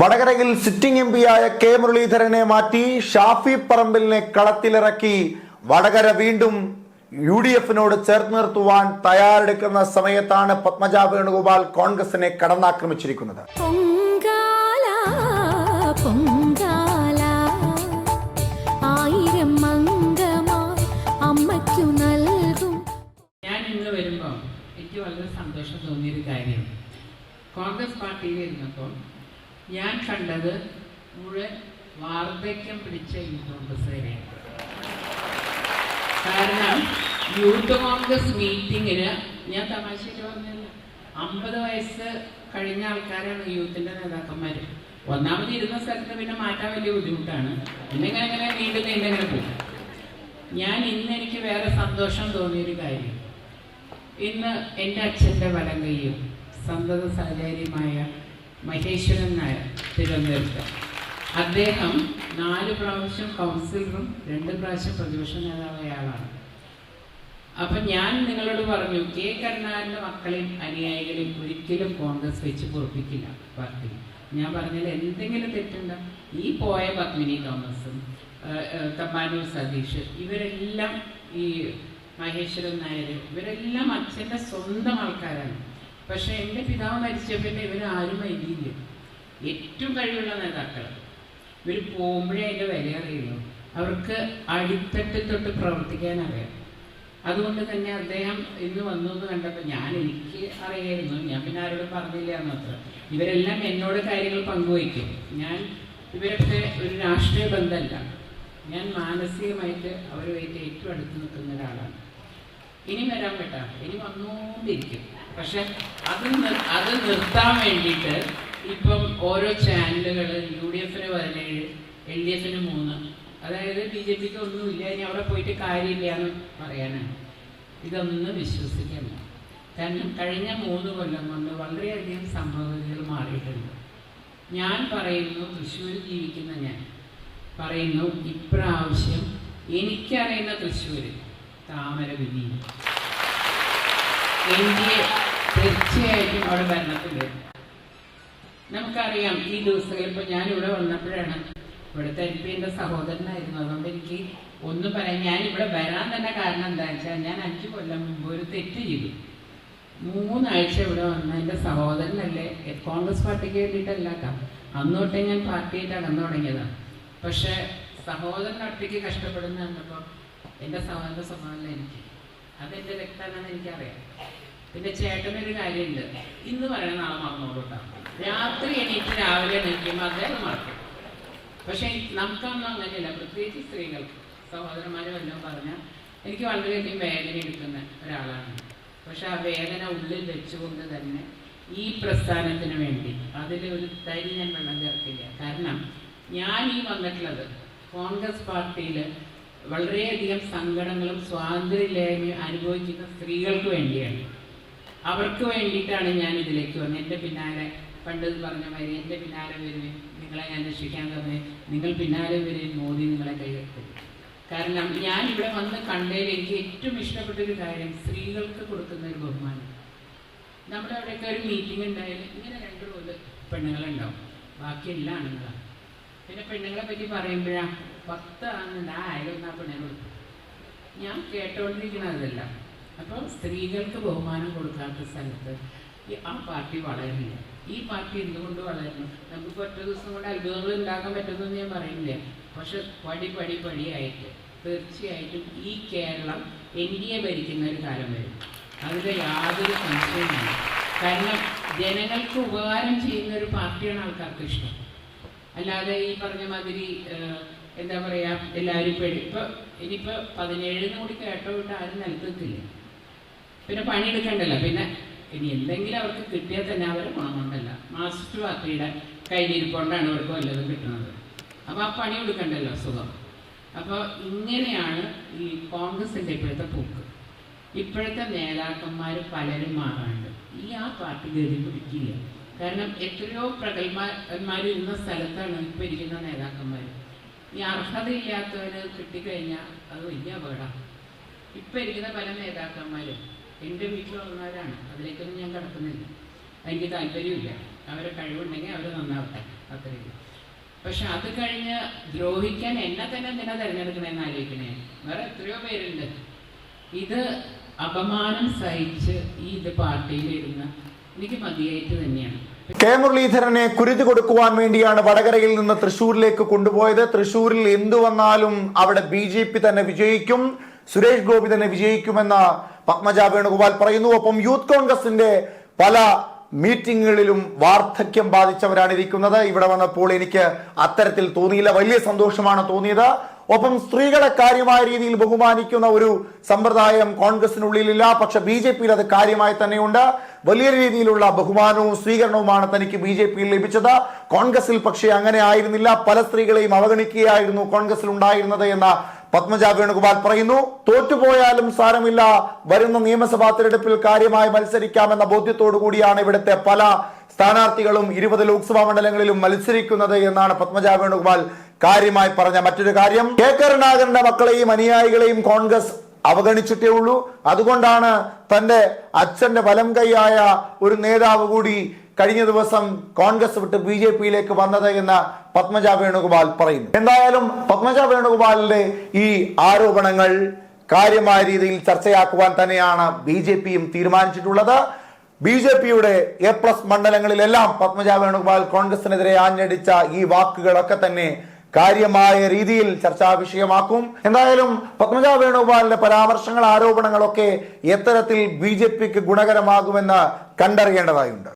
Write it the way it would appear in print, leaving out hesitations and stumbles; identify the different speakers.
Speaker 1: വടകരയിൽ sitting M പിയായ K മുരളീധരനെ മാറ്റി ഷാഫി പറമ്പിലിനെ കളത്തിലിറക്കി വടകര വീണ്ടും UDF-നോട് ചേർത്ത് നിർത്തുവാൻ തയ്യാറെടുക്കുന്ന സമയത്താണ് പത്മജ വേണുഗോപാൽ കോൺഗ്രസിനെ കടന്നാക്രമിച്ചിരിക്കുന്നത്.
Speaker 2: ഞാൻ ഇന്ന് വരുമ്പോൾ എനിക്ക് വളരെ സന്തോഷം തോന്നിയൊരു കാര്യം, കോൺഗ്രസ് പാർട്ടിയിൽ ഇരുന്നപ്പോൾ ഞാൻ കണ്ടത് മുഴുവൻ വാർദ്ധക്യം പിടിച്ച യൂത്ത് കോൺഗ്രസ്സുകാരെയാണ്. കാരണം യൂത്ത് കോൺഗ്രസ് മീറ്റിങ്ങിന് ഞാൻ തമാശയ്ക്ക് പറഞ്ഞില്ല, 50 വയസ്സ് കഴിഞ്ഞ ആൾക്കാരാണ് യൂത്തിൻ്റെ നേതാക്കന്മാർ. ഒന്നാമത് ഇരുന്ന സ്ഥലത്ത് പിന്നെ മാറ്റാൻ വലിയ ബുദ്ധിമുട്ടാണ്, പിന്നെ അങ്ങനെ നീണ്ടെങ്ങനെ പോകും. ഞാൻ ഇന്ന് എനിക്ക് വേറെ സന്തോഷം തോന്നിയൊരു കാര്യം, ഇന്ന് എൻ്റെ അച്ഛൻ്റെ വലം കൈയും സന്തത സഹചാരിയുമായ മഹേശ്വരൻ നായർ തിരുവനന്തപുരത്ത്, അദ്ദേഹം 4 പ്രാവശ്യം കൗൺസിലറും 2 പ്രാവശ്യം പ്രതിപക്ഷ നേതാവായ ആളാണ്. അപ്പം ഞാൻ നിങ്ങളോട് പറഞ്ഞു, കെ കരുണാകരൻ്റെ മക്കളെയും അനുയായികളെയും ഒരിക്കലും കോൺഗ്രസ് വെച്ച് പൊറപ്പിക്കില്ല പാർട്ടി. ഞാൻ പറഞ്ഞാൽ എന്തെങ്കിലും തെറ്റുണ്ടോ? ഈ പോയ പത്മിനി തോമസും തമ്പാനൂർ സതീഷ് ഇവരെല്ലാം, ഈ മഹേശ്വരൻ നായർ, ഇവരെല്ലാം അച്ഛൻ്റെ സ്വന്തം ആൾക്കാരാണ്. പക്ഷെ എൻ്റെ പിതാവ് മരിച്ചപ്പോൾ ഇവരാരും വൈകിയില്ല. ഏറ്റവും കഴിവുള്ള നേതാക്കൾ ഇവർ പോകുമ്പോഴേ അതിൻ്റെ വില അറിയുള്ളൂ. അവർക്ക് അടിത്തട്ടിൽ തൊട്ട് പ്രവർത്തിക്കാൻ അറിയാം. അതുകൊണ്ട് തന്നെ അദ്ദേഹം ഇന്ന് വന്നു എന്ന് കണ്ടപ്പോൾ എനിക്ക് അറിയായിരുന്നു, ഞാൻ പിന്നെ ആരോടും പറഞ്ഞില്ല എന്നത്ര. ഇവരെല്ലാം എന്നോട് കാര്യങ്ങൾ പങ്കുവയ്ക്കും. ഇവരൊക്കെ ഒരു രാഷ്ട്രീയ ബന്ധമല്ല, ഞാൻ മാനസികമായിട്ട് അവരുമായിട്ട് ഏറ്റവും അടുത്ത് നിൽക്കുന്ന ഒരാളാണ്. ഇനി വരാൻ പറ്റാ, ഇനി വന്നുകൊണ്ടിരിക്കും. പക്ഷെ അത് നിർത്താൻ വേണ്ടിയിട്ട് ഇപ്പം ഓരോ ചാനലുകൾ UDF-ന് 17, LDF-ന് 3, അതായത് BJP-ക്ക് ഒന്നുമില്ല, ഇനി അവിടെ പോയിട്ട് കാര്യമില്ല എന്ന് പറയാനാണ്. ഇതൊന്നും വിശ്വസിക്കണം. കാരണം കഴിഞ്ഞ 3 കൊല്ലം കൊണ്ട് വളരെയധികം സംഭവഗതികൾ മാറിയിട്ടുണ്ട്. ഞാൻ പറയുന്നു, തൃശ്ശൂർ ജീവിക്കുന്ന ഞാൻ പറയുന്നു, ഇപ്രാവശ്യം എനിക്കറിയുന്ന തൃശ്ശൂർ താമര വിരിയും. NDA തീർച്ചയായിട്ടും അവിടെ ഭരണത്തിൽ വരും. നമുക്കറിയാം ഈ ദിവസങ്ങളിൽ, ഇപ്പോൾ ഞാനിവിടെ വന്നപ്പോഴാണ്, ഇവിടുത്തെ MP എൻ്റെ സഹോദരനായിരുന്നു. അതുകൊണ്ട് എനിക്ക് ഒന്നും പറയാം. ഞാനിവിടെ വരാൻ തന്നെ കാരണം എന്താണെന്ന് വെച്ചാൽ, ഞാൻ 5 കൊല്ലം മുമ്പ് ഒരു തെറ്റ് ചെയ്തു. 3 ആഴ്ച ഇവിടെ വന്ന എൻ്റെ സഹോദരനല്ലേ, കോൺഗ്രസ് പാർട്ടിക്ക് വേണ്ടിയിട്ടല്ല കേട്ടോ, അന്നോട്ടേ ഞാൻ പാർട്ടിയായിട്ട് അകന്നു തുടങ്ങിയതാണ്. പക്ഷെ സഹോദരൻ ഒറ്റയ്ക്ക് കഷ്ടപ്പെടുന്ന കണ്ടപ്പോൾ എൻ്റെ സഹോദരൻ്റെ സ്വഭാവമല്ല എനിക്ക്, അതെൻ്റെ രക്തമാണെന്ന് എനിക്കറിയാം. പിന്നെ ചേട്ടനൊരു കാര്യമുണ്ട്, ഇന്ന് പറയണ നാളെ മറന്നോളൂ കേട്ടോ. രാത്രി എണീറ്റ് രാവിലെ എണീക്കുമ്പോൾ അദ്ദേഹം മറക്കും. പക്ഷെ നമുക്കൊന്നും അങ്ങനെയല്ല, പ്രത്യേകിച്ച് സ്ത്രീകൾക്ക്. സഹോദരന്മാർ വല്ലതും പറഞ്ഞാൽ എനിക്ക് വളരെയധികം വേദന എടുക്കുന്ന ഒരാളാണ്. പക്ഷെ ആ വേദന ഉള്ളിൽ വെച്ചുകൊണ്ട് തന്നെ ഈ പ്രസ്ഥാനത്തിന് വേണ്ടി അതിലൊരു തരി ഞാൻ വെള്ളം ചേർക്കില്ല. കാരണം ഞാൻ ഈ വന്നിട്ടുള്ളത് കോൺഗ്രസ് പാർട്ടിയിൽ വളരെയധികം സങ്കടങ്ങളും സ്വാതന്ത്ര്യമില്ലായ്മയും അനുഭവിക്കുന്ന സ്ത്രീകൾക്ക് വേണ്ടിയാണ്. അവർക്ക് വേണ്ടിയിട്ടാണ് ഞാൻ ഇതിലേക്ക് വന്നത്. എൻ്റെ പിന്നാലെ പണ്ട് പറഞ്ഞ മാതിരി എൻ്റെ പിന്നാലെ വരുവേ, നിങ്ങളെ ഞാൻ രക്ഷിക്കാൻ തന്നെ, നിങ്ങൾ പിന്നാലെ വരും, മോദി നിങ്ങളെ കൈകെട്ടും. കാരണം ഞാൻ ഇവിടെ വന്ന് കണ്ടതിൽ എനിക്ക് ഏറ്റവും ഇഷ്ടപ്പെട്ടൊരു കാര്യം, സ്ത്രീകൾക്ക് കൊടുക്കുന്ന ഒരു ബഹുമാനം. നമ്മുടെ അവിടെയൊക്കെ ഒരു മീറ്റിംഗ് ഉണ്ടായാലും ഇങ്ങനെ 2 റോല് പെണ്ണുങ്ങളുണ്ടാവും, ബാക്കി എല്ലാം ആണുങ്ങളാണ്. പിന്നെ പെണ്ണുങ്ങളെ പറ്റി പറയുമ്പോഴാണ് 10 ആണെന്നുണ്ട്, ആയാലും ആ പെണ്ണുങ്ങൾ കൊടുക്കും. ഞാൻ കേട്ടുകൊണ്ടിരിക്കണതല്ല. അപ്പോൾ സ്ത്രീകൾക്ക് ബഹുമാനം കൊടുക്കാത്ത സ്ഥലത്ത് ആ പാർട്ടി വളരില്ല. ഈ പാർട്ടി എന്തുകൊണ്ട് വളരണം? നമുക്ക് ഒറ്റ ദിവസം കൊണ്ട് അത്ഭുതങ്ങൾ ഉണ്ടാക്കാൻ പറ്റുമെന്ന് ഞാൻ പറയുന്നില്ല. പക്ഷെ പടിയായിട്ട് തീർച്ചയായിട്ടും ഈ കേരളം NDA ഭരിക്കുന്ന ഒരു കാലം വരും, അതിൽ യാതൊരു സംശയവുമില്ല. കാരണം ജനങ്ങൾക്ക് ഉപകാരം ചെയ്യുന്ന ഒരു പാർട്ടിയാണ് ആൾക്കാർക്ക് ഇഷ്ടം. അല്ലാതെ ഈ പറഞ്ഞ മാതിരി എന്താ പറയുക, എല്ലാവരും ഇനിയിപ്പോൾ 17 കൂടി കേട്ടോ വിട്ട് ആരും നിലത്തില്ല. പിന്നെ പണിയെടുക്കണ്ടല്ലോ. പിന്നെ ഇനി എന്തെങ്കിലും അവർക്ക് കിട്ടിയാൽ തന്നെ അവരെ ഗുണം കൊണ്ടല്ല, മാർക്സിസ്റ്റ് പാർട്ടിയുടെ കയ്യിലിരിക്കൊണ്ടാണ് അവർക്ക് വല്ലതും കിട്ടുന്നത്. അപ്പോൾ ആ പണി കൊടുക്കണ്ടല്ലോ, സുഖം. അപ്പോൾ ഇങ്ങനെയാണ് ഈ കോൺഗ്രസിൻ്റെ ഇപ്പോഴത്തെ പോക്ക്. ഇപ്പോഴത്തെ നേതാക്കന്മാർ പലരും മാറാണ്ട് ആ പാർട്ടി ഗതി പിടിക്കില്ല. കാരണം എത്രയോ പ്രഗത്ഭന്മാർ ഇരുന്ന സ്ഥലത്താണ് ഇപ്പോൾ ഇരിക്കുന്ന നേതാക്കന്മാർ. ഈ അർഹതയില്ലാത്തവർ കിട്ടിക്കഴിഞ്ഞാൽ അത് വലിയ അപകടമാണ്. ഇപ്പം ഇരിക്കുന്ന പല നേതാക്കന്മാരും എൻ്റെ വീട്ടിൽ വന്നവരാണ്, അതിലേക്കൊന്നും ഞാൻ കിടക്കുന്നില്ല, എനിക്ക് താല്പര്യമില്ല. അവരെ കഴിവുണ്ടെങ്കിൽ അവർ നന്നാവട്ടെ, അത്രയും. പക്ഷെ അത് കഴിഞ്ഞ് ദ്രോഹിക്കാൻ എന്നെ തന്നെ എന്തിനാ തിരഞ്ഞെടുക്കണമെന്ന് ആലോചിക്കണേ. വേറെ എത്രയോ പേരുണ്ട്. ഇത് അപമാനം സഹിച്ച് ഇത് പാർട്ടിയിലിരുന്ന് എനിക്ക് മതിയായിട്ട് തന്നെയാണ്.
Speaker 1: കെ മുരളീധരനെ കുരുതി കൊടുക്കുവാൻ വേണ്ടിയാണ് വടകരയിൽ നിന്ന് തൃശ്ശൂരിലേക്ക് കൊണ്ടുപോയത്. തൃശ്ശൂരിൽ എന്തു വന്നാലും അവിടെ BJP തന്നെ വിജയിക്കും, സുരേഷ് ഗോപി തന്നെ വിജയിക്കുമെന്ന് പത്മജ വേണുഗോപാൽ പറയുന്നു. ഒപ്പം യൂത്ത് കോൺഗ്രസിന്റെ പല മീറ്റിങ്ങുകളിലും വാർദ്ധക്യം ബാധിച്ചവരാണ് ഇരിക്കുന്നത്. ഇവിടെ വന്നപ്പോൾ എനിക്ക് അത്തരത്തിൽ തോന്നിയില്ല, വലിയ സന്തോഷമാണ് തോന്നിയത്. ഒപ്പം സ്ത്രീകളെ കാര്യമായ രീതിയിൽ ബഹുമാനിക്കുന്ന ഒരു സമ്പ്രദായം കോൺഗ്രസിനുള്ളിലില്ല, പക്ഷെ BJPയിൽ അത് കാര്യമായി തന്നെയുണ്ട്. വലിയ രീതിയിലുള്ള ബഹുമാനവും സ്വീകരണവുമാണ് തനിക്ക് BJPയിൽ ലഭിച്ചത്. കോൺഗ്രസിൽ പക്ഷേ അങ്ങനെ ആയിരുന്നില്ല, പല സ്ത്രീകളെയും അവഗണിക്കുകയായിരുന്നു കോൺഗ്രസിൽ ഉണ്ടായിരുന്നത് എന്ന് പത്മജ വേണുഗോപാൽ പറയുന്നു. തോറ്റുപോയാലും സാരമില്ല, വരുന്ന നിയമസഭാ തെരഞ്ഞെടുപ്പിൽ കാര്യമായി മത്സരിക്കാമെന്ന ബോധ്യത്തോടു കൂടിയാണ് ഇവിടുത്തെ പല സ്ഥാനാർത്ഥികളും 20 ലോക്സഭാ മണ്ഡലങ്ങളിലും മത്സരിക്കുന്നത് എന്നാണ് പത്മജ വേണുഗോപാൽ കാര്യമായി പറഞ്ഞ മറ്റൊരു കാര്യം. കെ കരുണാകരന്റെ മക്കളെയും അനുയായികളെയും കോൺഗ്രസ് അവഗണിച്ചിട്ടേ ഉള്ളൂ. അതുകൊണ്ടാണ് തന്റെ അച്ഛന്റെ വലം കൈയായ ഒരു നേതാവ് കൂടി കഴിഞ്ഞ ദിവസം കോൺഗ്രസ് വിട്ട് BJPയിലേക്ക് വന്നത് എന്ന് പത്മജ വേണുഗോപാൽ പറയുന്നു. എന്തായാലും പത്മജ വേണുഗോപാലിന്റെ ഈ ആരോപണങ്ങൾ കാര്യമായ രീതിയിൽ ചർച്ചയാക്കുവാൻ തന്നെയാണ് BJPയും തീരുമാനിച്ചിട്ടുള്ളത്. BJPയുടെ A+ മണ്ഡലങ്ങളിലെല്ലാം പത്മജ വേണുഗോപാൽ കോൺഗ്രസിനെതിരെ ആഞ്ഞടിച്ച ഈ വാക്കുകളൊക്കെ തന്നെ കാര്യമായ രീതിയിൽ ചർച്ചാ വിഷയമാക്കും. എന്തായാലും പത്മജ വേണുഗോപാലിന്റെ പരാമർശങ്ങൾ, ആരോപണങ്ങളൊക്കെ എത്തരത്തിൽ BJPക്ക് ഗുണകരമാകുമെന്ന് കണ്ടറിയേണ്ടതായുണ്ട്.